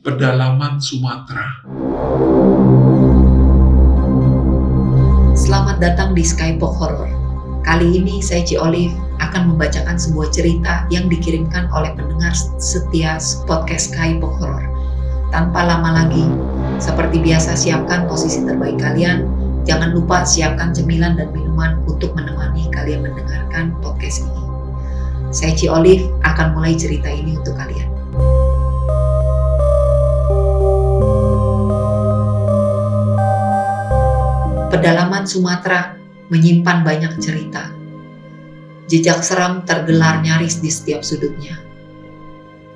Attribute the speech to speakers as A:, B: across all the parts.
A: Pedalaman Sumatera.
B: Selamat datang di Skybox Horror. Kali ini saya Ci Olive akan membacakan sebuah cerita yang dikirimkan oleh pendengar setia podcast Skybox Horror. Tanpa lama lagi, seperti biasa siapkan posisi terbaik kalian. Jangan lupa siapkan cemilan dan minuman untuk menemani kalian mendengarkan podcast ini. Saya Ci Olive akan mulai cerita ini untuk kalian. Pedalaman Sumatera menyimpan banyak cerita. Jejak seram tergelar nyaris di setiap sudutnya.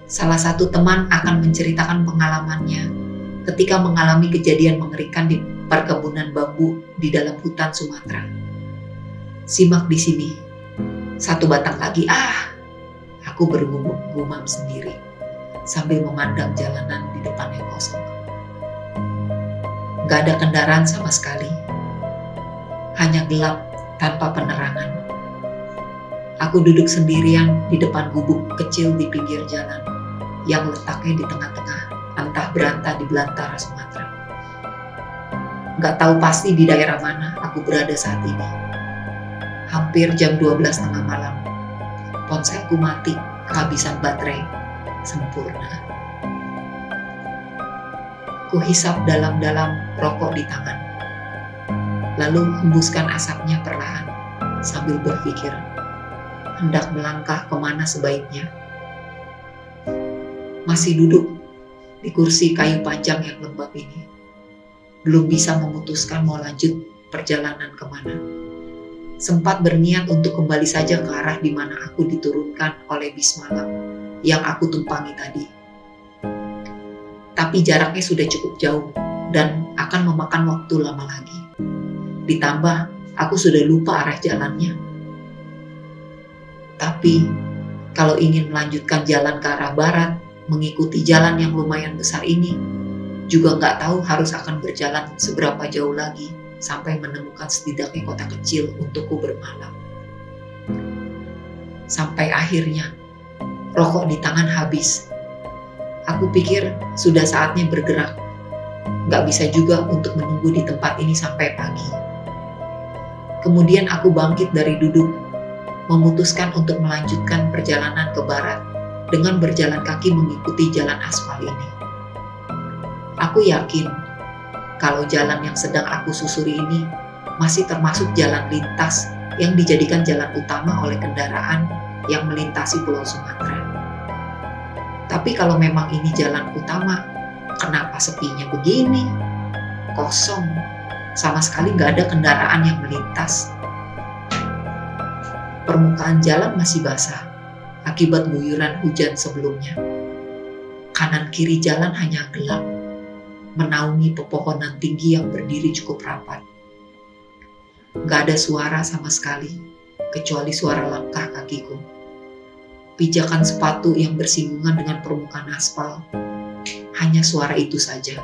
B: Salah satu teman akan menceritakan pengalamannya ketika mengalami kejadian mengerikan di perkebunan bambu di dalam hutan Sumatera. Simak di sini. Satu batang lagi, aku bergumam sendiri sambil memandang jalanan di depan yang kosong. Gak ada kendaraan sama sekali. Hanya gelap tanpa penerangan. Aku duduk sendirian di depan gubuk kecil di pinggir jalan yang letaknya di tengah-tengah antah berantah di belantara Sumatera. Gak tahu pasti di daerah mana aku berada saat ini. Hampir jam 12 tengah malam. Ponselku mati kehabisan baterai sempurna. Kuhisap dalam-dalam rokok di tangan. Lalu hembuskan asapnya perlahan sambil berpikir hendak melangkah kemana sebaiknya. Masih duduk di kursi kayu panjang yang lembab ini. Belum bisa memutuskan mau lanjut perjalanan kemana. Sempat berniat untuk kembali saja ke arah di mana aku diturunkan oleh bis malam yang aku tumpangi tadi. Tapi jaraknya sudah cukup jauh dan akan memakan waktu lama lagi. Ditambah, aku sudah lupa arah jalannya. Tapi, kalau ingin melanjutkan jalan ke arah barat, mengikuti jalan yang lumayan besar ini, juga nggak tahu harus akan berjalan seberapa jauh lagi sampai menemukan setidaknya kota kecil untukku bermalam. Sampai akhirnya, rokok di tangan habis. Aku pikir sudah saatnya bergerak. Nggak bisa juga untuk menunggu di tempat ini sampai pagi. Kemudian aku bangkit dari duduk, memutuskan untuk melanjutkan perjalanan ke barat dengan berjalan kaki mengikuti jalan aspal ini. Aku yakin kalau jalan yang sedang aku susuri ini masih termasuk jalan lintas yang dijadikan jalan utama oleh kendaraan yang melintasi Pulau Sumatera. Tapi kalau memang ini jalan utama, kenapa sepinya begini? Kosong. Sama sekali gak ada kendaraan yang melintas. Permukaan jalan masih basah akibat guyuran hujan sebelumnya. Kanan kiri jalan hanya gelap, menaungi pepohonan tinggi yang berdiri cukup rapat. Gak ada suara sama sekali, kecuali suara langkah kakiku. Pijakan sepatu yang bersinggungan dengan permukaan aspal, hanya suara itu saja.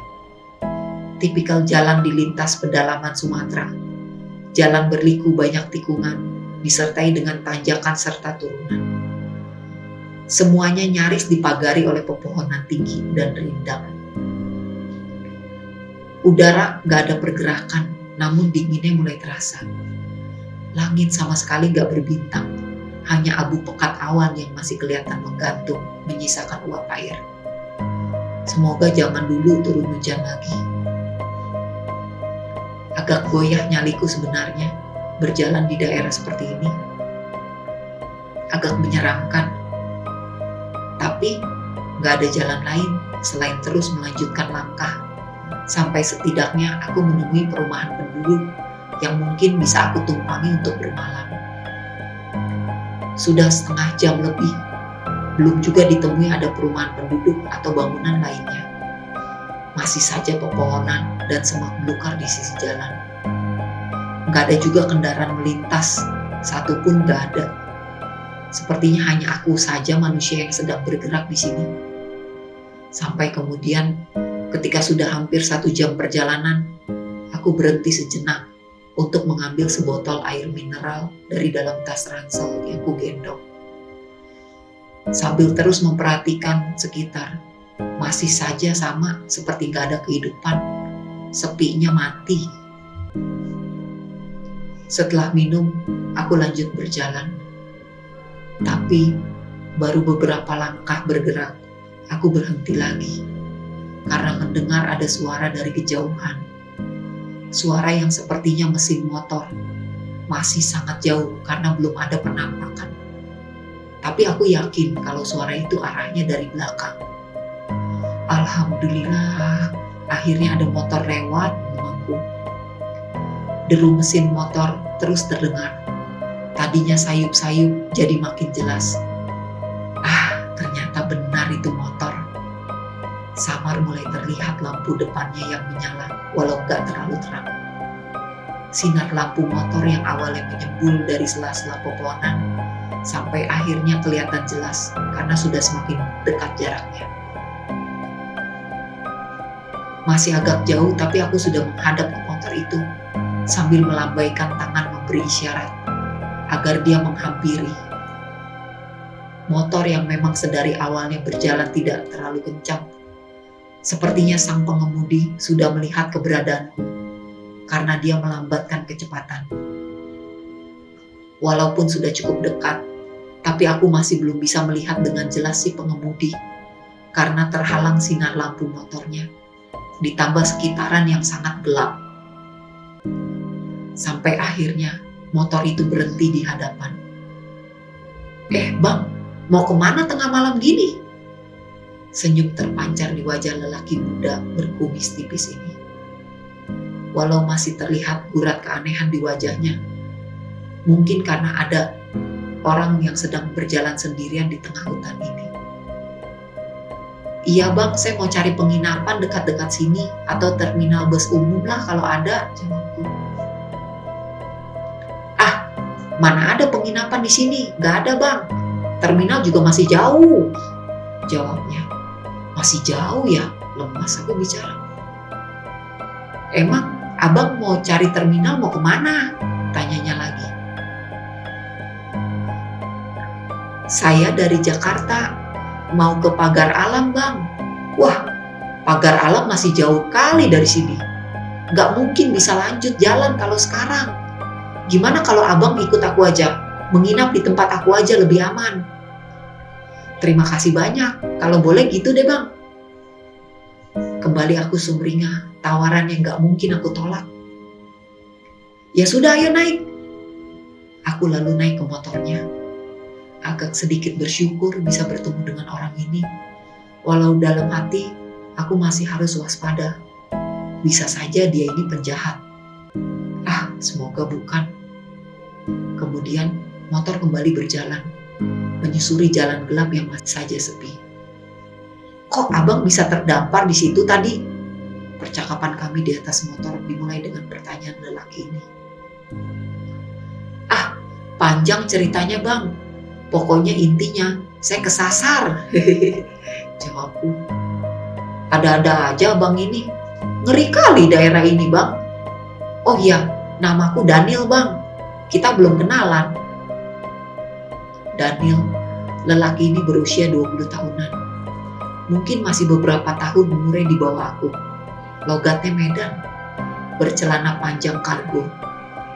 B: Tipikal jalan di lintas pedalaman Sumatera. Jalan berliku banyak tikungan, disertai dengan tanjakan serta turunan. Semuanya nyaris dipagari oleh pepohonan tinggi dan rindang. Udara gak ada pergerakan, namun dinginnya mulai terasa. Langit sama sekali gak berbintang, hanya abu pekat awan yang masih kelihatan menggantung, menyisakan uap air. Semoga jangan dulu turun hujan lagi. Agak goyah nyaliku sebenarnya berjalan di daerah seperti ini. Agak menyeramkan. Tapi gak ada jalan lain selain terus melanjutkan langkah sampai setidaknya aku menemui perumahan penduduk yang mungkin bisa aku tumpangi untuk bermalam. Sudah setengah jam lebih, belum juga ditemui ada perumahan penduduk atau bangunan lainnya. Masih saja pepohonan dan semak belukar di sisi jalan. Gak ada juga kendaraan melintas, satupun gak ada. Sepertinya hanya aku saja manusia yang sedang bergerak di sini. Sampai kemudian, ketika sudah hampir 1 jam perjalanan, aku berhenti sejenak untuk mengambil sebotol air mineral dari dalam tas ransel yang kugendong. Sambil terus memperhatikan sekitar, masih saja sama seperti gak ada kehidupan, sepinya mati. Setelah minum, aku lanjut berjalan. Tapi baru beberapa langkah bergerak, aku berhenti lagi karena mendengar ada suara dari kejauhan. Suara yang sepertinya mesin motor. Masih sangat jauh karena belum ada penampakan. Tapi aku yakin kalau suara itu arahnya dari belakang. Alhamdulillah, akhirnya ada motor lewat memangku. Deru mesin motor terus terdengar. Tadinya sayup-sayup jadi makin jelas. Ternyata benar itu motor. Samar mulai terlihat lampu depannya yang menyala, walau gak terlalu terang. Sinar lampu motor yang awalnya menyembul dari sela-sela pepohonan, sampai akhirnya kelihatan jelas karena sudah semakin dekat jaraknya. Masih agak jauh, tapi aku sudah menghadap ke motor itu sambil melambaikan tangan memberi isyarat agar dia menghampiri. Motor yang memang sedari awalnya berjalan tidak terlalu kencang. Sepertinya sang pengemudi sudah melihat keberadaanku karena dia melambatkan kecepatan. Walaupun sudah cukup dekat, tapi aku masih belum bisa melihat dengan jelas si pengemudi karena terhalang sinar lampu motornya. Ditambah sekitaran yang sangat gelap. Sampai akhirnya motor itu berhenti di hadapan. Bang, mau kemana tengah malam gini? Senyum terpancar di wajah lelaki muda berkumis tipis ini. Walau masih terlihat gurat keanehan di wajahnya. Mungkin karena ada orang yang sedang berjalan sendirian di tengah hutan ini. Iya bang, saya mau cari penginapan dekat-dekat sini atau terminal bus umum lah kalau ada, jawabku. Mana ada penginapan di sini? Gak ada bang. Terminal juga masih jauh, jawabnya. Masih jauh ya? Lemas aku bicara. Emang abang mau cari terminal mau kemana? Tanyanya lagi. Saya dari Jakarta, mau ke Pagar Alam bang. Wah, Pagar Alam masih jauh kali dari sini. Gak mungkin bisa lanjut jalan kalau sekarang. Gimana kalau abang ikut aku aja? Menginap di tempat aku aja lebih aman. Terima kasih banyak. Kalau boleh gitu deh bang. Kembali aku sumringah. Tawaran yang gak mungkin aku tolak. Ya sudah, ayo naik. Aku lalu naik ke motornya. Agak sedikit bersyukur bisa bertemu dengan orang ini. Walau dalam hati, aku masih harus waspada. Bisa saja dia ini penjahat. Semoga bukan. Kemudian motor kembali berjalan, menyusuri jalan gelap yang masih saja sepi. Kok abang bisa terdampar di situ tadi? Percakapan kami di atas motor dimulai dengan pertanyaan lelaki ini. Panjang ceritanya bang. Pokoknya intinya saya kesasar. Jawabku. Ada-ada aja bang ini. Ngeri kali daerah ini bang. Oh iya, namaku Daniel bang. Kita belum kenalan. Daniel, lelaki ini berusia 20 tahunan. Mungkin masih beberapa tahun umurnya di bawah aku. Logatnya Medan. Bercelana panjang kargo.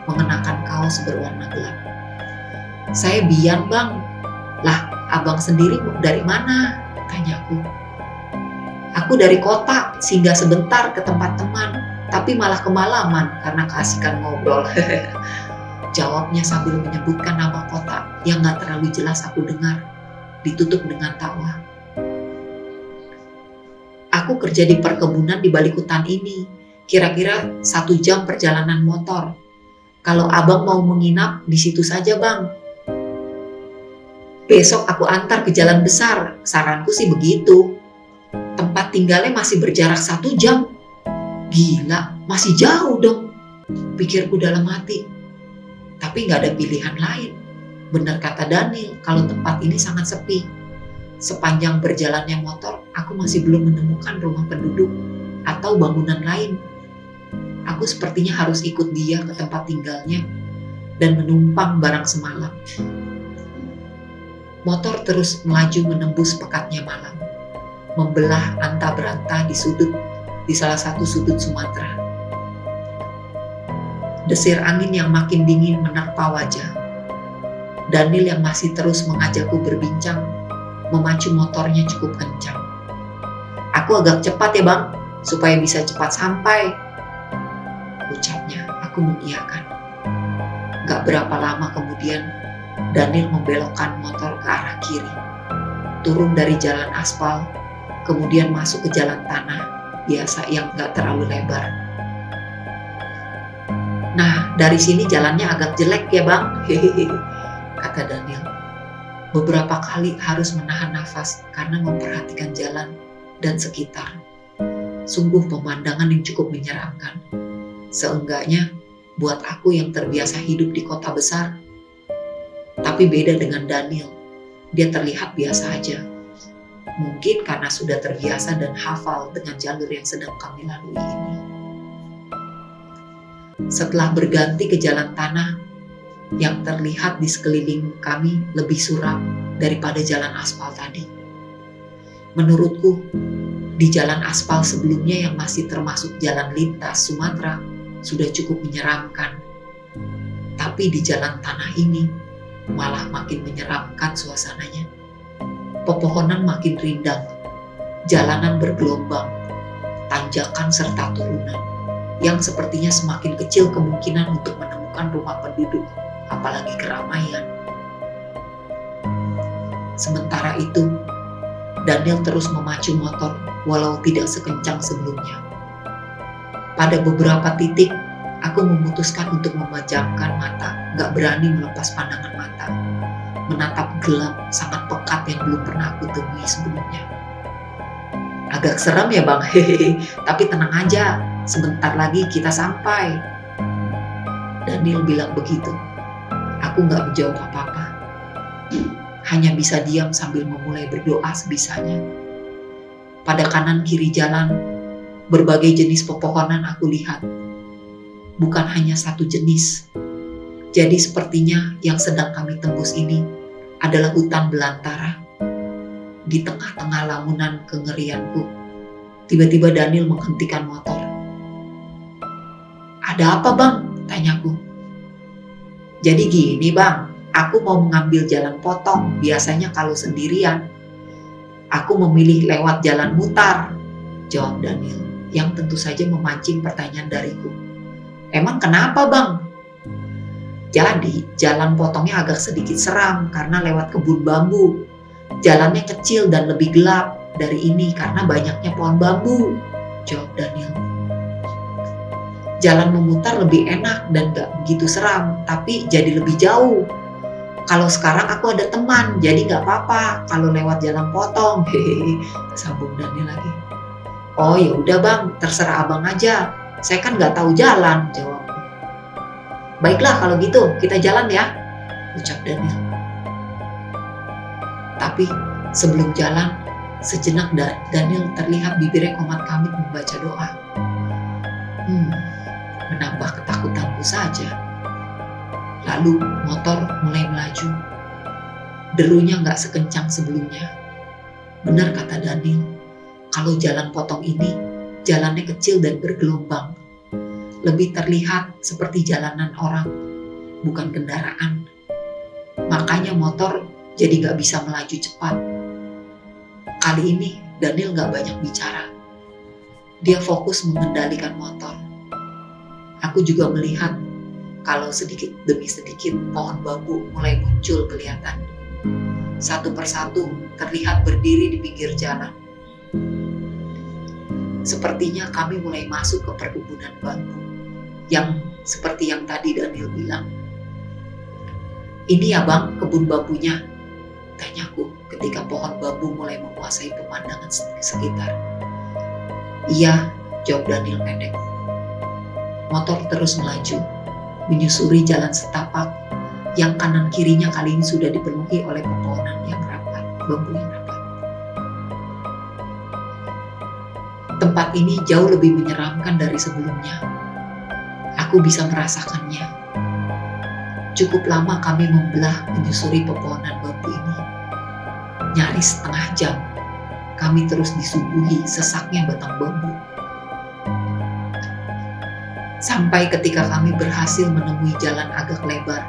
B: Mengenakan kaos berwarna gelap. Saya Bian bang. Lah, abang sendiri dari mana? Tanyaku. Aku dari kota, singgah sebentar ke tempat teman. Tapi malah kemalaman karena keasikan ngobrol. Jawabnya sambil menyebutkan nama kota yang gak terlalu jelas aku dengar, ditutup dengan tawa. Aku kerja di perkebunan di balik hutan ini, kira-kira 1 jam perjalanan motor. Kalau abang mau menginap di situ saja bang. Besok aku antar ke jalan besar, saranku sih begitu. Tempat tinggalnya masih berjarak 1 jam. Gila, masih jauh dong, pikirku dalam hati. Tapi gak ada pilihan lain. Benar kata Daniel, kalau tempat ini sangat sepi. Sepanjang berjalannya motor, aku masih belum menemukan rumah penduduk atau bangunan lain. Aku sepertinya harus ikut dia ke tempat tinggalnya dan menumpang barang semalam. Motor terus melaju menembus pekatnya malam. membelah anta berantah di salah satu sudut Sumatera. Desir angin yang makin dingin menerpa wajah. Daniel yang masih terus mengajakku berbincang, memacu motornya cukup kencang. "Aku agak cepat ya bang, supaya bisa cepat sampai," ucapnya. Aku mengiyakan. Gak berapa lama kemudian, Daniel membelokkan motor ke arah kiri, turun dari jalan aspal, kemudian masuk ke jalan tanah biasa yang gak terlalu lebar. "Nah, dari sini jalannya agak jelek ya bang," hehehe, kata Daniel. Beberapa kali harus menahan nafas karena memperhatikan jalan dan sekitar. Sungguh pemandangan yang cukup menyeramkan. Seenggaknya buat aku yang terbiasa hidup di kota besar. Tapi beda dengan Daniel, dia terlihat biasa aja. Mungkin karena sudah terbiasa dan hafal dengan jalur yang sedang kami lalui ini. Setelah berganti ke jalan tanah, yang terlihat di sekeliling kami lebih suram daripada jalan aspal tadi. Menurutku, di jalan aspal sebelumnya yang masih termasuk jalan lintas Sumatera sudah cukup menyeramkan. Tapi di jalan tanah ini malah makin menyeramkan suasananya. Pepohonan makin rindang, jalanan bergelombang, tanjakan serta turunan yang sepertinya semakin kecil kemungkinan untuk menemukan rumah penduduk, apalagi keramaian. Sementara itu, Daniel terus memacu motor walau tidak sekencang sebelumnya. Pada beberapa titik, aku memutuskan untuk memejamkan mata, gak berani melepas pandangan mata, menatap gelap sangat pekat yang belum pernah aku temui sebelumnya. "Agak serem ya bang, hehehe, tapi tenang aja, sebentar lagi kita sampai," Daniel bilang begitu. Aku gak menjawab apa-apa, hanya bisa diam sambil memulai berdoa sebisanya. Pada kanan kiri jalan, berbagai jenis pepohonan aku lihat. Bukan hanya satu jenis. Jadi sepertinya yang sedang kami tembus ini adalah hutan belantara. Di tengah-tengah lamunan kengerianku, tiba-tiba Daniel menghentikan motor. "Ada apa bang?" tanyaku. "Jadi gini bang, aku mau mengambil jalan potong. Biasanya kalau sendirian, aku memilih lewat jalan mutar," jawab Daniel, yang tentu saja memancing pertanyaan dariku. "Emang kenapa bang?" "Jadi jalan potongnya agak sedikit seram karena lewat kebun bambu. Jalannya kecil dan lebih gelap dari ini karena banyaknya pohon bambu," jawab Daniel. "Jalan memutar lebih enak dan gak begitu seram, tapi jadi lebih jauh. Kalau sekarang aku ada teman, jadi gak apa-apa kalau lewat jalan potong," hehehe, sambung Daniel lagi. "Oh ya udah bang, terserah abang aja. Saya kan gak tahu jalan," jawabku. "Baiklah kalau gitu, kita jalan ya," ucap Daniel. Tapi sebelum jalan, sejenak Daniel terlihat bibirnya komat kamit membaca doa. Menambah ketakutanku saja. Lalu motor mulai melaju. Derunya gak sekencang sebelumnya. Benar kata Daniel, kalau jalan potong ini, jalannya kecil dan bergelombang. Lebih terlihat seperti jalanan orang, bukan kendaraan. Makanya motor jadi gak bisa melaju cepat. Kali ini Daniel gak banyak bicara. Dia fokus mengendalikan motor. Aku juga melihat kalau sedikit demi sedikit pohon bambu mulai muncul kelihatan. Satu persatu terlihat berdiri di pinggir jalan. Sepertinya kami mulai masuk ke perkebunan bambu yang seperti yang tadi Daniel bilang. "Ini ya bang kebun bambunya?" tanyaku ketika pohon bambu mulai menguasai pemandangan sekitar. "Iya," jawab Daniel pendek. Motor terus melaju, menyusuri jalan setapak yang kanan kirinya kali ini sudah dipenuhi oleh pepohonan yang rapat, bambu yang rapat. Tempat ini jauh lebih menyeramkan dari sebelumnya. Aku bisa merasakannya. Cukup lama kami membelah menyusuri pepohonan bambu ini. Nyaris setengah jam. kami terus disuguhi sesaknya batang bambu. Sampai ketika kami berhasil menemui jalan agak lebar,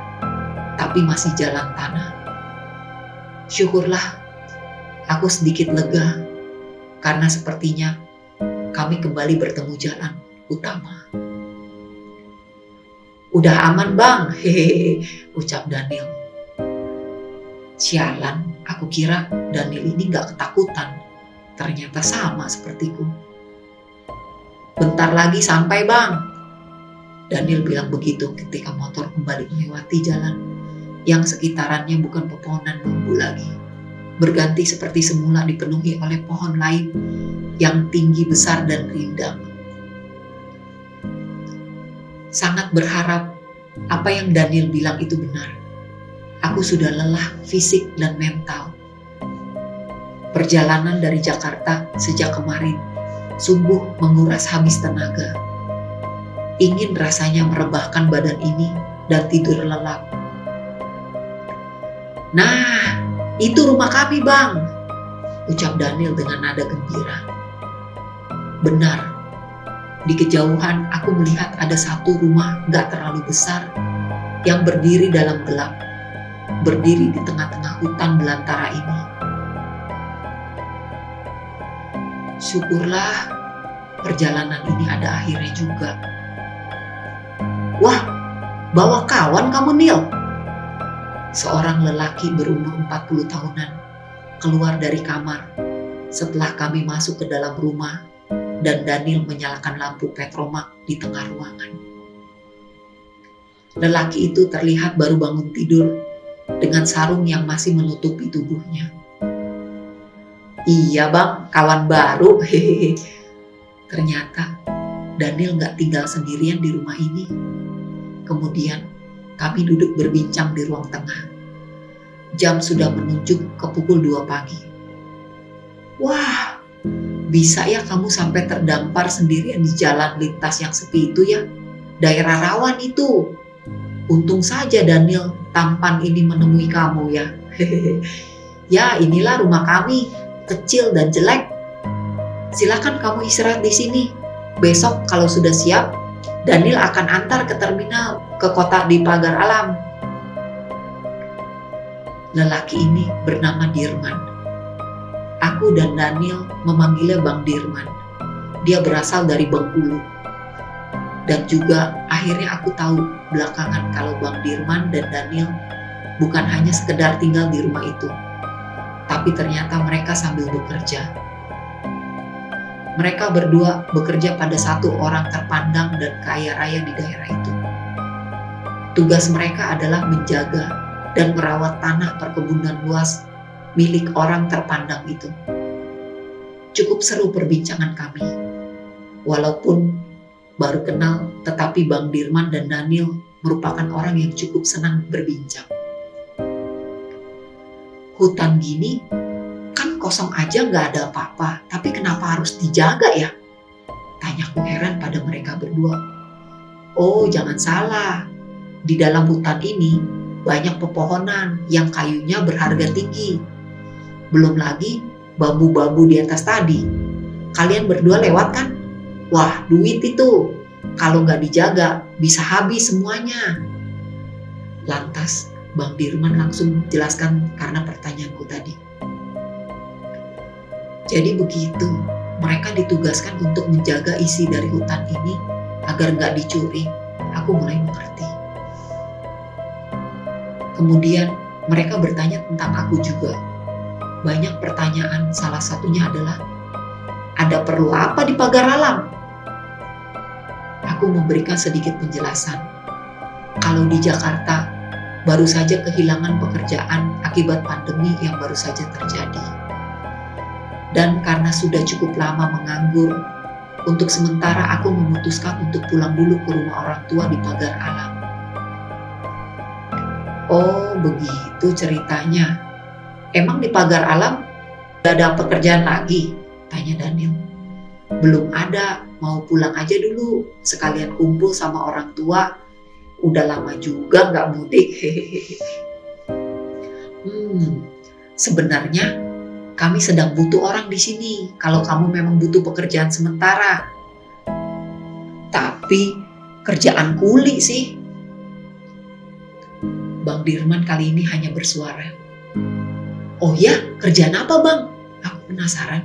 B: tapi masih jalan tanah. Syukurlah, aku sedikit lega, karena sepertinya kami kembali bertemu jalan utama. "Udah aman bang," hehehe, ucap Daniel. Sialan, aku kira Daniel ini gak ketakutan. Ternyata sama sepertiku. "Bentar lagi sampai bang," Daniel bilang begitu ketika motor kembali melewati jalan yang sekitarannya bukan pepohonan bambu lagi, berganti seperti semula dipenuhi oleh pohon lain yang tinggi besar dan rindang. Sangat berharap apa yang Daniel bilang itu benar. Aku sudah lelah fisik dan mental. Perjalanan dari Jakarta sejak kemarin sungguh menguras habis tenaga. Ingin rasanya merebahkan badan ini dan tidur lelap. "Nah, itu rumah kami bang," ucap Daniel dengan nada gembira. Benar, di kejauhan aku melihat ada satu rumah gak terlalu besar yang berdiri dalam gelap, berdiri di tengah-tengah hutan belantara ini. Syukurlah perjalanan ini ada akhirnya juga. "Wah, bawa kawan kamu Neil?" Seorang lelaki berumur 40 tahunan keluar dari kamar setelah kami masuk ke dalam rumah dan Daniel menyalakan lampu petromak di tengah ruangan. Lelaki itu terlihat baru bangun tidur dengan sarung yang masih menutupi tubuhnya. "Iya bang, kawan baru," hehehe. Ternyata Daniel gak tinggal sendirian di rumah ini. Kemudian kami duduk berbincang di ruang tengah. Jam sudah menunjuk ke pukul 2 pagi. "Wah, bisa ya kamu sampai terdampar sendirian di jalan lintas yang sepi itu ya? Daerah rawan itu. Untung saja Daniel tampan ini menemui kamu ya." "Ya, inilah rumah kami, kecil dan jelek. Silakan kamu istirahat di sini. Besok kalau sudah siap, Daniel akan antar ke terminal ke kota di Pagar Alam." Lelaki ini bernama Dirman. Aku dan Daniel memanggilnya Bang Dirman. Dia berasal dari Bengkulu. Dan juga akhirnya aku tahu belakangan kalau Bang Dirman dan Daniel bukan hanya sekedar tinggal di rumah itu, tapi ternyata mereka sambil bekerja. Mereka berdua bekerja pada satu orang terpandang dan kaya raya di daerah itu. Tugas mereka adalah menjaga dan merawat tanah perkebunan luas milik orang terpandang itu. Cukup seru perbincangan kami. Walaupun baru kenal, tetapi Bang Dirman dan Daniel merupakan orang yang cukup senang berbincang. "Hutan gini kan kosong aja gak ada apa-apa, tapi kenapa harus dijaga ya?" tanyaku heran pada mereka berdua. "Oh, jangan salah. Di dalam hutan ini banyak pepohonan yang kayunya berharga tinggi. Belum lagi bambu-bambu di atas tadi. Kalian berdua lewat kan? Wah, duit itu. Kalau nggak dijaga, bisa habis semuanya." Lantas, Bang Dirman langsung jelaskan karena pertanyaanku tadi. Jadi begitu, mereka ditugaskan untuk menjaga isi dari hutan ini agar nggak dicuri. Aku mulai mengerti. Kemudian mereka bertanya tentang aku juga. Banyak pertanyaan, salah satunya adalah, "Ada perlu apa di Pagar Alam?" Aku memberikan sedikit penjelasan. Kalau di Jakarta, baru saja kehilangan pekerjaan akibat pandemi yang baru saja terjadi. Dan karena sudah cukup lama menganggur, untuk sementara aku memutuskan untuk pulang dulu ke rumah orang tua di Pagar Alam. "Oh, begitu ceritanya. Emang di Pagar Alam gak ada pekerjaan lagi?" tanya Daniel. "Belum ada, mau pulang aja dulu, sekalian kumpul sama orang tua. Udah lama juga gak mudik." Sebenarnya Kami sedang butuh orang di sini kalau kamu memang butuh pekerjaan sementara. Tapi kerjaan kuli sih. Bang Dirman kali ini hanya bersuara. Oh ya, kerjaan apa bang? Aku penasaran.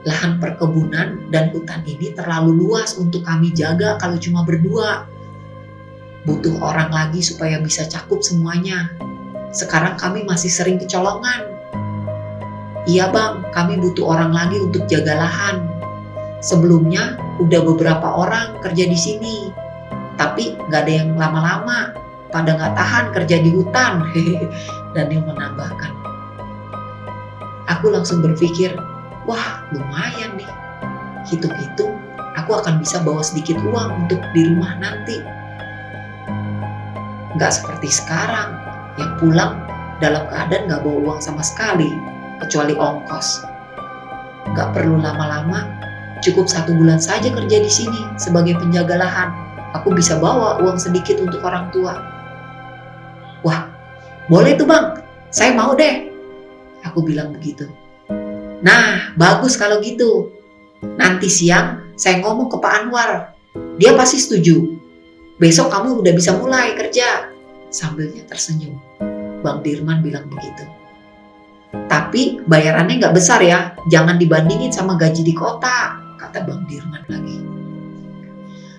B: Lahan perkebunan dan hutan ini terlalu luas untuk kami jaga kalau cuma berdua. Butuh orang lagi supaya bisa cakup semuanya. Sekarang kami masih sering kecolongan. Iya bang, kami butuh orang lagi untuk jaga lahan. Sebelumnya udah beberapa orang kerja di sini. Tapi gak ada yang lama-lama. Pada gak tahan kerja di hutan. Daniel menambahkan. Aku langsung berpikir, wah lumayan nih. Hitung-hitung, aku akan bisa bawa sedikit uang untuk di rumah nanti. Gak seperti sekarang, yang pulang dalam keadaan gak bawa uang sama sekali, kecuali ongkos. Gak perlu lama-lama, cukup 1 bulan saja kerja di sini sebagai penjaga lahan. Aku bisa bawa uang sedikit untuk orang tua. Wah, boleh tuh bang, saya mau deh. Aku bilang begitu. Nah, bagus kalau gitu. Nanti siang saya ngomong ke Pak Anwar. Dia pasti setuju. Besok kamu udah bisa mulai kerja. Sambilnya tersenyum. Bang Dirman bilang begitu. Tapi bayarannya gak besar ya. Jangan dibandingin sama gaji di kota, kata Bang Dirman lagi.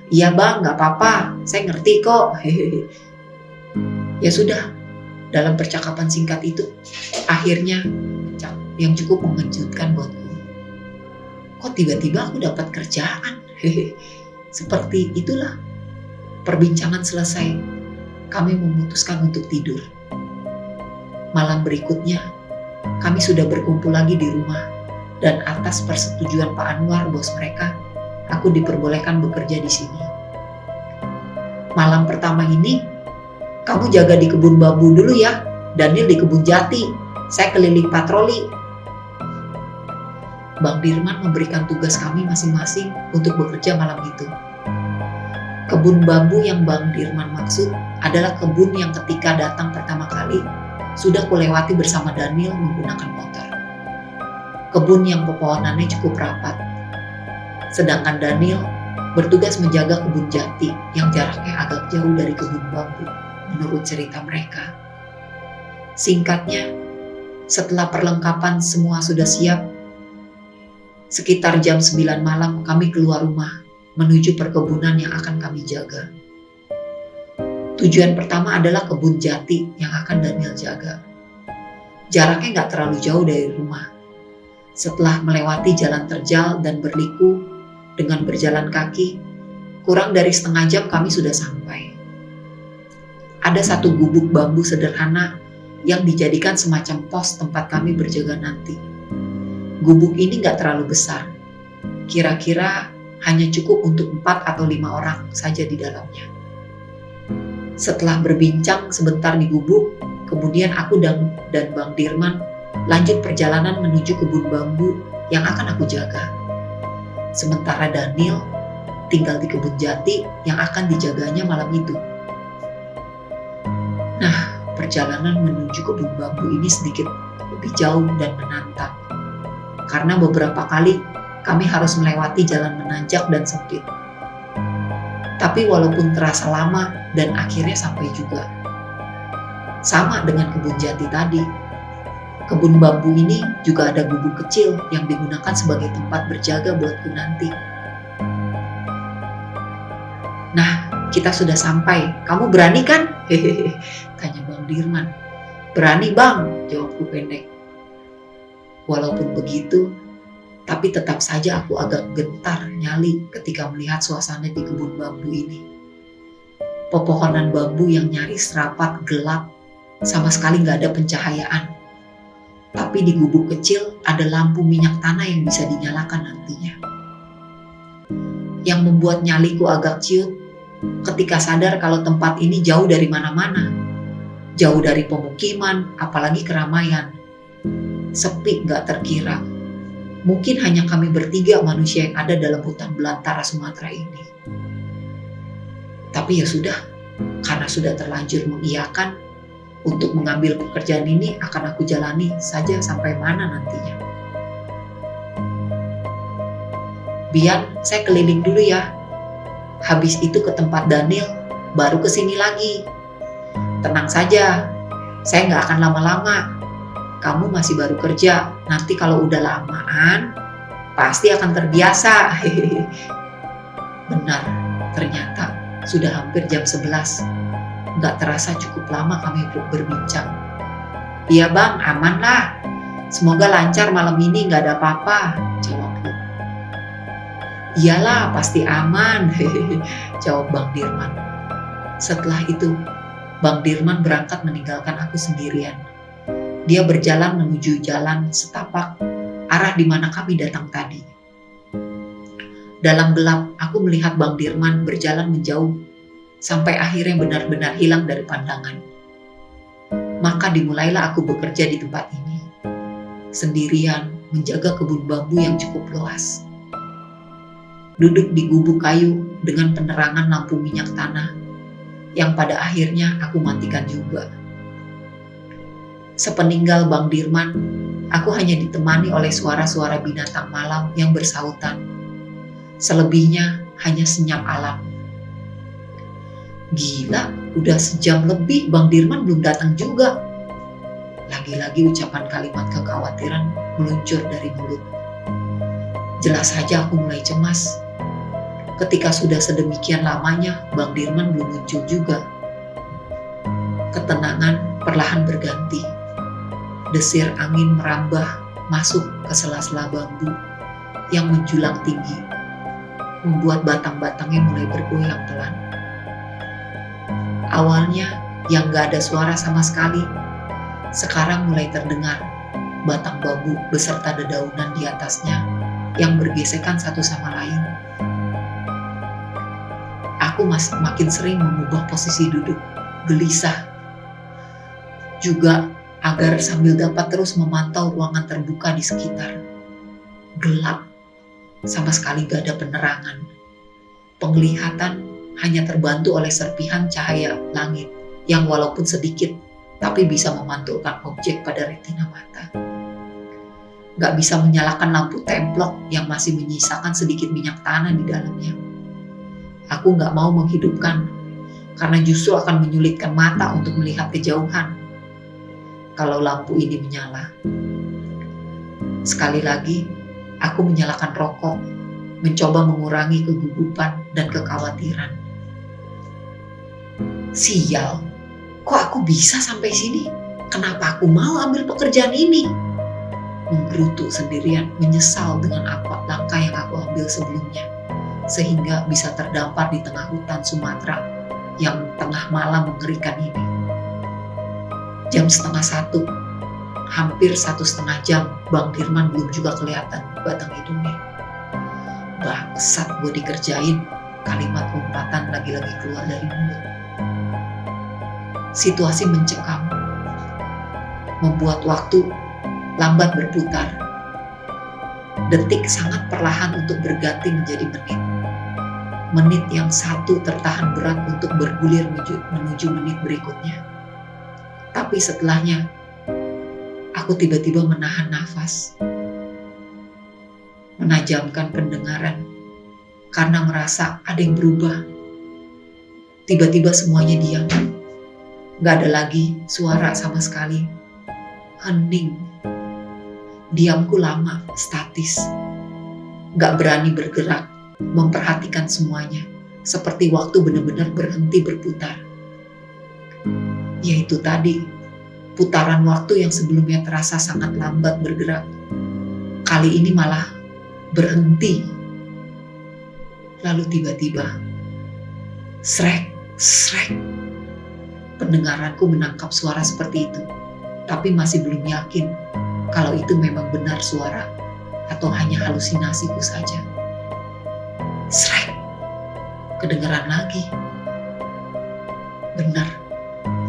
B: Iya bang, gak apa-apa. Saya ngerti kok. Ya sudah. Dalam percakapan singkat itu, akhirnya yang cukup mengejutkan buatku. Kok tiba-tiba aku dapat kerjaan? Seperti itulah. Perbincangan selesai, kami memutuskan untuk tidur. Malam berikutnya, kami sudah berkumpul lagi di rumah, dan atas persetujuan Pak Anwar, bos mereka, aku diperbolehkan bekerja di sini. Malam pertama ini, kamu jaga di kebun bambu dulu ya, Daniel di kebun jati, saya keliling patroli. Bang Dirman memberikan tugas kami masing-masing untuk bekerja malam itu. Kebun bambu yang Bang Dirman maksud adalah kebun yang ketika datang pertama kali sudah kulewati bersama Daniel menggunakan motor. Kebun yang pepohonannya cukup rapat. Sedangkan Daniel bertugas menjaga kebun jati yang jaraknya agak jauh dari kebun bambu, menurut cerita mereka. Singkatnya, setelah perlengkapan semua sudah siap, sekitar jam 9 malam kami keluar rumah menuju perkebunan yang akan kami jaga. Tujuan pertama adalah kebun jati yang akan Daniel jaga. Jaraknya gak terlalu jauh dari rumah. Setelah melewati jalan terjal dan berliku dengan berjalan kaki, kurang dari setengah jam kami sudah sampai. Ada satu gubuk bambu sederhana yang dijadikan semacam pos tempat kami berjaga nanti. Gubuk ini gak terlalu besar. Kira-kira hanya cukup untuk 4 atau 5 orang saja di dalamnya. Setelah berbincang sebentar di gubuk, kemudian aku dan Bang Dirman lanjut perjalanan menuju kebun bambu yang akan aku jaga. Sementara Daniel tinggal di kebun jati yang akan dijaganya malam itu. Nah, perjalanan menuju kebun bambu ini sedikit lebih jauh dan menantang. Karena beberapa kali kami harus melewati jalan menanjak dan sempit. Tapi walaupun terasa lama dan akhirnya sampai juga. Sama dengan kebun jati tadi. Kebun bambu ini juga ada gubuk kecil yang digunakan sebagai tempat berjaga buatku nanti. Nah, kita sudah sampai. Kamu berani kan? Hehehe, tanya Bang Dirman. Berani bang, jawabku pendek. Walaupun begitu, tapi tetap saja aku agak gentar nyali ketika melihat suasana di kebun bambu ini. Pepohonan bambu yang nyaris rapat gelap, sama sekali gak ada pencahayaan. Tapi di gubuk kecil ada lampu minyak tanah yang bisa dinyalakan nantinya. Yang membuat nyaliku agak ciut ketika sadar kalau tempat ini jauh dari mana-mana. Jauh dari pemukiman, apalagi keramaian. Sepi gak terkira. Mungkin hanya kami bertiga manusia yang ada dalam hutan belantara Sumatera ini. Tapi ya sudah, karena sudah terlanjur mengiyakan, Untuk mengambil pekerjaan ini akan aku jalani saja sampai mana nantinya. Bian, saya keliling dulu ya. Habis itu ke tempat Daniel, baru ke sini lagi. Tenang saja, saya nggak akan lama-lama. Kamu masih baru kerja, nanti kalau udah lamaan, pasti akan terbiasa. Benar, ternyata sudah hampir jam 11. Nggak terasa cukup lama kami berbincang. Iya bang, aman lah. Semoga lancar malam ini, nggak ada apa-apa, jawabku. Iyalah, pasti aman, jawab Bang Dirman. Setelah itu, Bang Dirman berangkat meninggalkan aku sendirian. Dia berjalan menuju jalan setapak arah di mana kami datang tadi. Dalam gelap, aku melihat Bang Dirman berjalan menjauh sampai akhirnya benar-benar hilang dari pandangan. Maka dimulailah aku bekerja di tempat ini, sendirian menjaga kebun bambu yang cukup luas. Duduk di gubuk kayu dengan penerangan lampu minyak tanah, yang pada akhirnya aku matikan juga. Sepeninggal Bang Dirman, aku hanya ditemani oleh suara-suara binatang malam yang bersautan. Selebihnya hanya senyap alam. Gila, udah sejam lebih Bang Dirman belum datang juga. Lagi-lagi ucapan kalimat kekhawatiran meluncur dari mulut. Jelas saja aku mulai cemas. Ketika sudah sedemikian lamanya, Bang Dirman belum muncul juga. Ketenangan perlahan berganti. Desir angin merambah masuk ke sela-sela bambu yang menjulang tinggi, membuat batang-batangnya mulai bergoyang pelan. Awalnya yang gak ada suara sama sekali, sekarang mulai terdengar batang bambu beserta dedaunan di atasnya yang bergesekan satu sama lain. Aku makin sering mengubah posisi duduk, gelisah. Juga agar sambil dapat terus memantau ruangan terbuka di sekitar. Gelap, sama sekali gak ada penerangan. Penglihatan hanya terbantu oleh serpihan cahaya langit yang walaupun sedikit, tapi bisa memantulkan objek pada retina mata. Gak bisa menyalakan lampu templok yang masih menyisakan sedikit minyak tanah di dalamnya. Aku gak mau menghidupkan, karena justru akan menyulitkan mata untuk melihat kejauhan kalau lampu ini menyala. Sekali lagi, aku menyalakan rokok, mencoba mengurangi kegugupan dan kekhawatiran. Sial, kok aku bisa sampai sini? Kenapa aku mau ambil pekerjaan ini? Menggerutu sendirian, menyesal dengan apa langkah yang aku ambil sebelumnya, sehingga bisa terdampar di tengah hutan Sumatera yang tengah malam mengerikan ini. Jam 12:30, hampir 1,5 jam, Bang Dirman belum juga kelihatan batang hidungnya. Bangsat, gue dikerjain, kalimat umpatan lagi-lagi keluar dari mulut. Situasi mencekam, membuat waktu lambat berputar. Detik sangat perlahan untuk berganti menjadi menit. Menit yang satu tertahan berat untuk bergulir menuju menit berikutnya. Tapi setelahnya, aku tiba-tiba menahan nafas, menajamkan pendengaran, karena merasa ada yang berubah. Tiba-tiba semuanya diam. Gak ada lagi suara sama sekali. Hening. Diamku lama, statis. Gak berani bergerak, memperhatikan semuanya. Seperti waktu benar-benar berhenti berputar. Yaitu tadi, putaran waktu yang sebelumnya terasa sangat lambat bergerak. Kali ini malah berhenti. Lalu tiba-tiba, srek, srek. Pendengaranku menangkap suara seperti itu, tapi masih belum yakin kalau itu memang benar suara atau hanya halusinasiku saja. Srek, kedengaran lagi. Benar,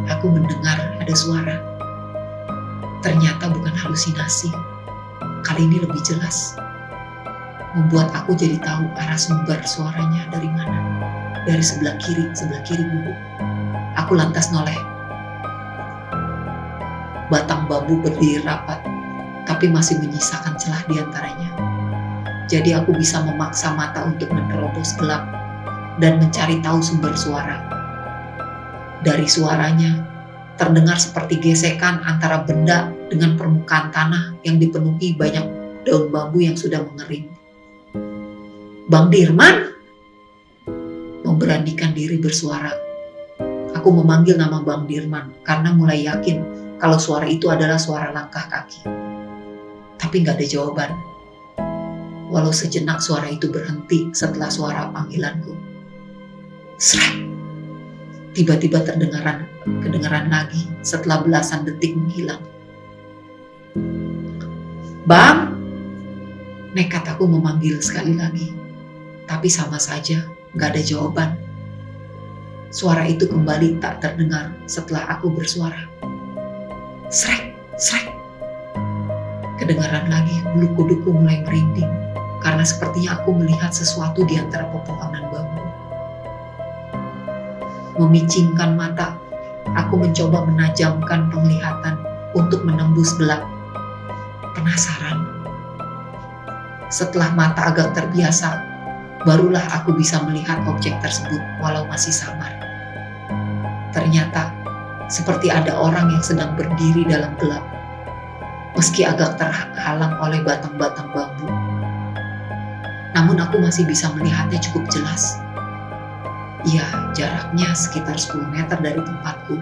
B: aku mendengar ada suara. Ternyata bukan halusinasi. Kali ini lebih jelas. Membuat aku jadi tahu arah sumber suaranya dari mana. Dari sebelah kiri gubuk. Aku lantas noleh. Batang bambu berdiri rapat, tapi masih menyisakan celah di antaranya. Jadi aku bisa memaksa mata untuk menerobos gelap dan mencari tahu sumber suara. Dari suaranya, terdengar seperti gesekan antara benda dengan permukaan tanah yang dipenuhi banyak daun bambu yang sudah mengering. "Bang Dirman!" Memberanikan diri bersuara. Aku memanggil nama Bang Dirman karena mulai yakin kalau suara itu adalah suara langkah kaki. Tapi gak ada jawaban. Walau sejenak suara itu berhenti setelah suara panggilanku. Srek! Tiba-tiba kedengaran lagi setelah belasan detik menghilang. "Bang!" Nekat aku memanggil sekali lagi. Tapi sama saja, gak ada jawaban. Suara itu kembali tak terdengar setelah aku bersuara. Srek, srek. Kedengaran lagi, bulu kuduku mulai merinding karena sepertinya aku melihat sesuatu di antara pepohonan bambu. Memicingkan mata, aku mencoba menajamkan penglihatan untuk menembus gelap. Penasaran. Setelah mata agak terbiasa, barulah aku bisa melihat objek tersebut walau masih samar. Ternyata seperti ada orang yang sedang berdiri dalam gelap, meski agak terhalang oleh batang-batang bambu. Namun aku masih bisa melihatnya cukup jelas. Ya, jaraknya sekitar 10 meter dari tempatku.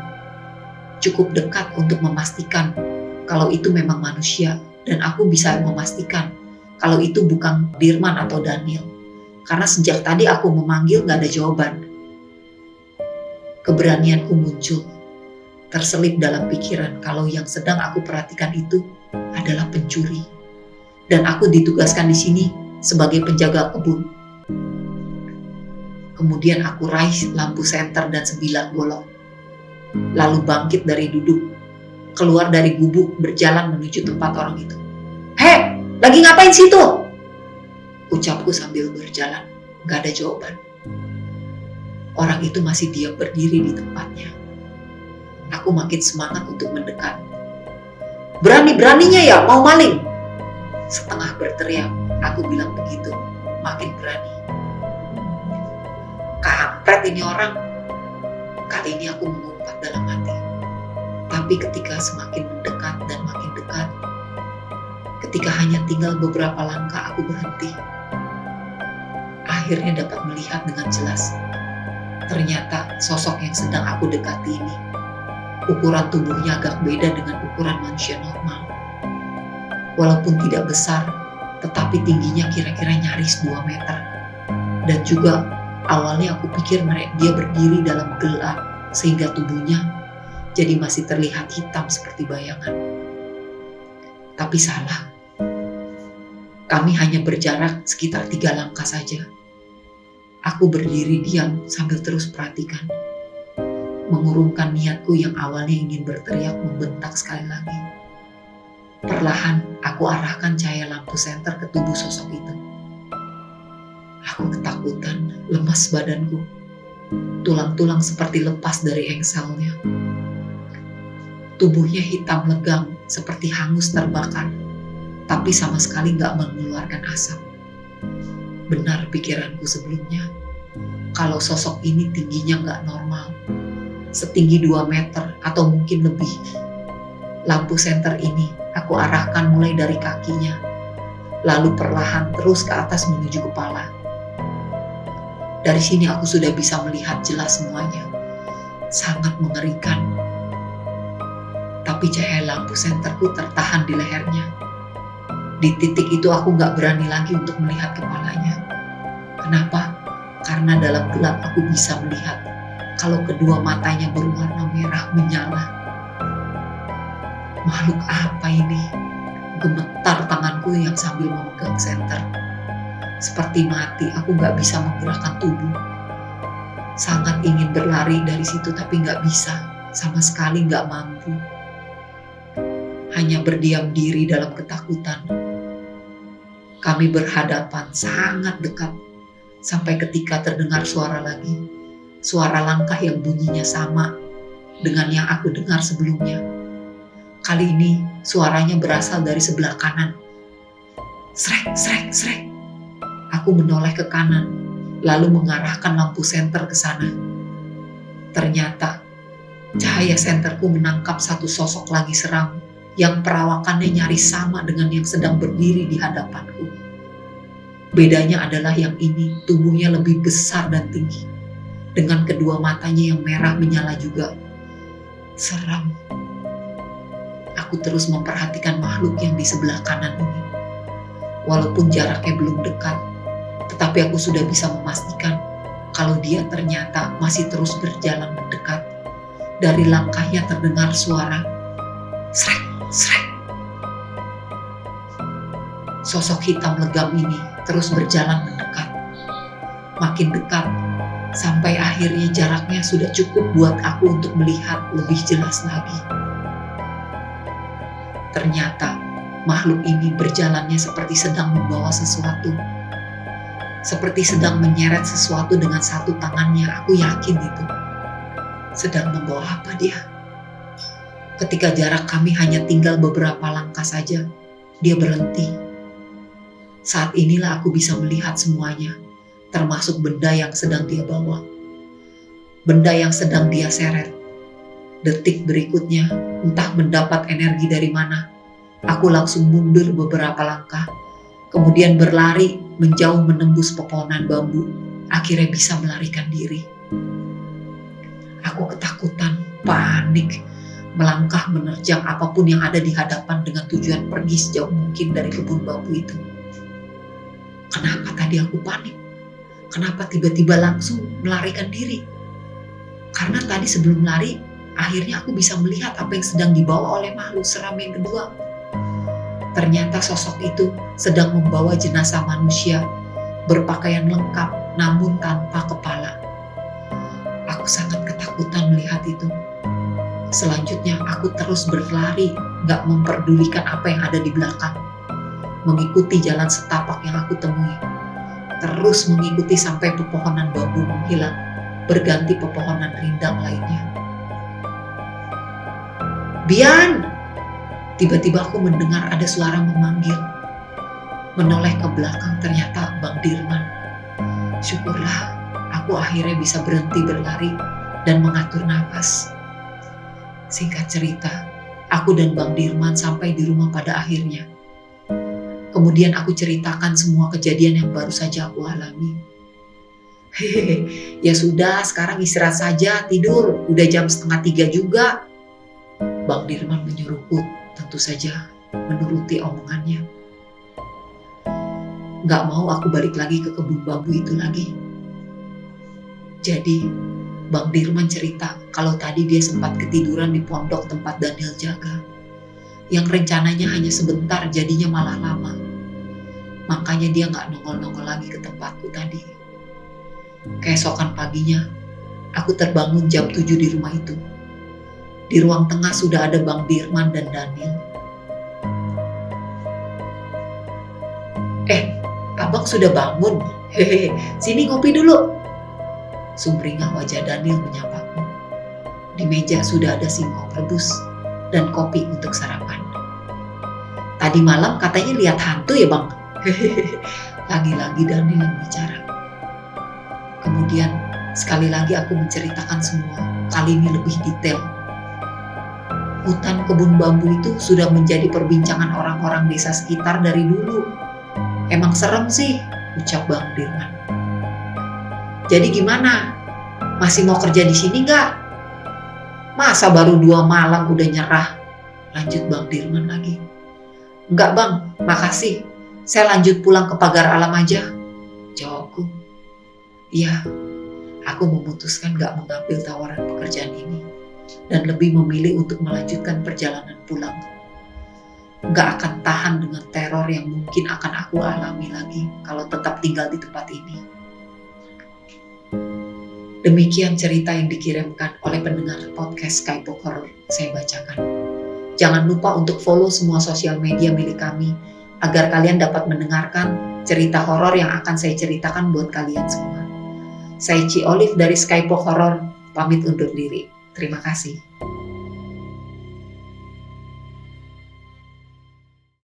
B: Cukup dekat untuk memastikan kalau itu memang manusia, dan aku bisa memastikan kalau itu bukan Dirman atau Daniel. Karena sejak tadi aku memanggil gak ada jawaban. Keberanianku muncul, terselip dalam pikiran kalau yang sedang aku perhatikan itu adalah pencuri. Dan aku ditugaskan di sini sebagai penjaga kebun. Kemudian aku raih lampu senter dan 9 golok. Lalu bangkit dari duduk, keluar dari gubuk, berjalan menuju tempat orang itu. "Hei, lagi ngapain situ?" Ucapku sambil berjalan, gak ada jawaban. Orang itu masih diam berdiri di tempatnya. Aku makin semangat untuk mendekat. "Berani-beraninya ya mau maling?" Setengah berteriak, aku bilang begitu, makin berani. Kampret ini orang. Kali ini aku mengumpat dalam hati. Tapi ketika semakin mendekat dan makin dekat, ketika hanya tinggal beberapa langkah aku berhenti. Akhirnya dapat melihat dengan jelas. Ternyata sosok yang sedang aku dekati ini, ukuran tubuhnya agak beda dengan ukuran manusia normal. Walaupun tidak besar, tetapi tingginya kira-kira nyaris 2 meter. Dan juga awalnya aku pikir dia berdiri dalam gelap, sehingga tubuhnya jadi masih terlihat hitam seperti bayangan. Tapi salah. Kami hanya berjarak sekitar 3 langkah saja. Aku berdiri diam sambil terus perhatikan. Mengurungkan niatku yang awalnya ingin berteriak membentak sekali lagi. Perlahan aku arahkan cahaya lampu senter ke tubuh sosok itu. Aku ketakutan, lemas badanku. Tulang-tulang seperti lepas dari engselnya. Tubuhnya hitam legam seperti hangus terbakar, tapi sama sekali gak mengeluarkan asap. Benar pikiranku sebelumnya, kalau sosok ini tingginya gak normal, setinggi 2 meter atau mungkin lebih. Lampu senter ini aku arahkan mulai dari kakinya, lalu perlahan terus ke atas menuju kepala. Dari sini aku sudah bisa melihat jelas semuanya. Sangat mengerikan. Tapi cahaya lampu senterku tertahan di lehernya. Di titik itu aku gak berani lagi untuk melihat kepalanya. Kenapa? Karena dalam gelap aku bisa melihat kalau kedua matanya berwarna merah menyala. Makhluk apa ini? Gemetar tanganku yang sambil memegang senter. Seperti mati, aku gak bisa menggerakkan tubuh. Sangat ingin berlari dari situ tapi gak bisa. Sama sekali gak mampu. Hanya berdiam diri dalam ketakutan. Kami berhadapan sangat dekat. Sampai ketika terdengar suara lagi. Suara langkah yang bunyinya sama dengan yang aku dengar sebelumnya. Kali ini suaranya berasal dari sebelah kanan. Srek, srek, srek. Aku menoleh ke kanan, lalu mengarahkan lampu senter ke sana. Ternyata cahaya senterku menangkap satu sosok lagi seram yang perawakannya nyaris sama dengan yang sedang berdiri di hadapanku. Bedanya adalah yang ini tubuhnya lebih besar dan tinggi, dengan kedua matanya yang merah menyala juga. Seram. Aku terus memperhatikan makhluk yang di sebelah kanan ini. Walaupun jaraknya belum dekat, tetapi aku sudah bisa memastikan kalau dia ternyata masih terus berjalan mendekat. Dari langkahnya terdengar suara srek, srek. Sosok hitam legam ini terus berjalan mendekat. Makin dekat, sampai akhirnya jaraknya sudah cukup buat aku untuk melihat lebih jelas lagi. Ternyata makhluk ini berjalannya seperti sedang membawa sesuatu. Seperti sedang menyeret sesuatu dengan satu tangannya, aku yakin itu. Sedang membawa apa dia? Ketika jarak kami hanya tinggal beberapa langkah saja, dia berhenti. Saat inilah aku bisa melihat semuanya, termasuk benda yang sedang dia bawa. Benda yang sedang dia seret. Detik berikutnya, entah mendapat energi dari mana, aku langsung mundur beberapa langkah, kemudian berlari menjauh menembus pepohonan bambu, akhirnya bisa melarikan diri. Aku ketakutan, panik, melangkah menerjang apapun yang ada di hadapan dengan tujuan pergi sejauh mungkin dari kebun bambu itu. Kenapa tadi aku panik? Kenapa tiba-tiba langsung melarikan diri? Karena tadi sebelum lari, akhirnya aku bisa melihat apa yang sedang dibawa oleh makhluk seram yang kedua. Ternyata sosok itu sedang membawa jenazah manusia berpakaian lengkap namun tanpa kepala. Aku sangat ketakutan melihat itu. Selanjutnya aku terus berlari, gak memperdulikan apa yang ada di belakang. Mengikuti jalan setapak yang aku temui. Terus mengikuti sampai pepohonan bambu menghilang, berganti pepohonan rindang lainnya. Bian! Tiba-tiba aku mendengar ada suara memanggil. Menoleh ke belakang ternyata Bang Dirman. Syukurlah aku akhirnya bisa berhenti berlari dan mengatur napas. Singkat cerita, aku dan Bang Dirman sampai di rumah pada akhirnya. Kemudian aku ceritakan semua kejadian yang baru saja aku alami. Hehehe, ya sudah, sekarang istirahat saja, tidur. Udah jam 2:30 juga. Bang Dirman menyuruhku, tentu saja menuruti omongannya. Gak mau aku balik lagi ke kebun bambu itu lagi. Jadi, Bang Dirman cerita kalau tadi dia sempat ketiduran di pondok tempat Daniel jaga. Yang rencananya hanya sebentar, jadinya malah lama. Makanya dia gak nongol-nongol lagi ke tempatku tadi. Keesokan paginya, aku terbangun jam 7 di rumah itu. Di ruang tengah sudah ada Bang Dirman dan Daniel. Abang sudah bangun? Hehehe, sini ngopi dulu. Sumringah wajah Daniel menyapaku. Di meja sudah ada singkong rebus dan kopi untuk sarapan. Tadi malam katanya lihat hantu ya bang? Hehehe, lagi-lagi Daniel yang bicara. Kemudian sekali lagi aku menceritakan semua, kali ini lebih detail. Hutan kebun bambu itu sudah menjadi perbincangan orang-orang desa sekitar dari dulu. Emang serem sih, ucap Bang Dirman. Jadi gimana? Masih mau kerja di sini nggak? Masa baru 2 malam udah nyerah? Lanjut Bang Dirman lagi. Enggak bang, makasih. Saya lanjut pulang ke pagar alam aja, jawabku. Iya, aku memutuskan nggak mengambil tawaran pekerjaan ini dan lebih memilih untuk melanjutkan perjalanan pulang. Gak akan tahan dengan teror yang mungkin akan aku alami lagi kalau tetap tinggal di tempat ini. Demikian cerita yang dikirimkan oleh pendengar podcast Skybook Horror saya bacakan. Jangan lupa untuk follow semua sosial media milik kami agar kalian dapat mendengarkan cerita horor yang akan saya ceritakan buat kalian semua. Saya Ci Olive dari Skybook Horror, pamit undur diri. Terima kasih.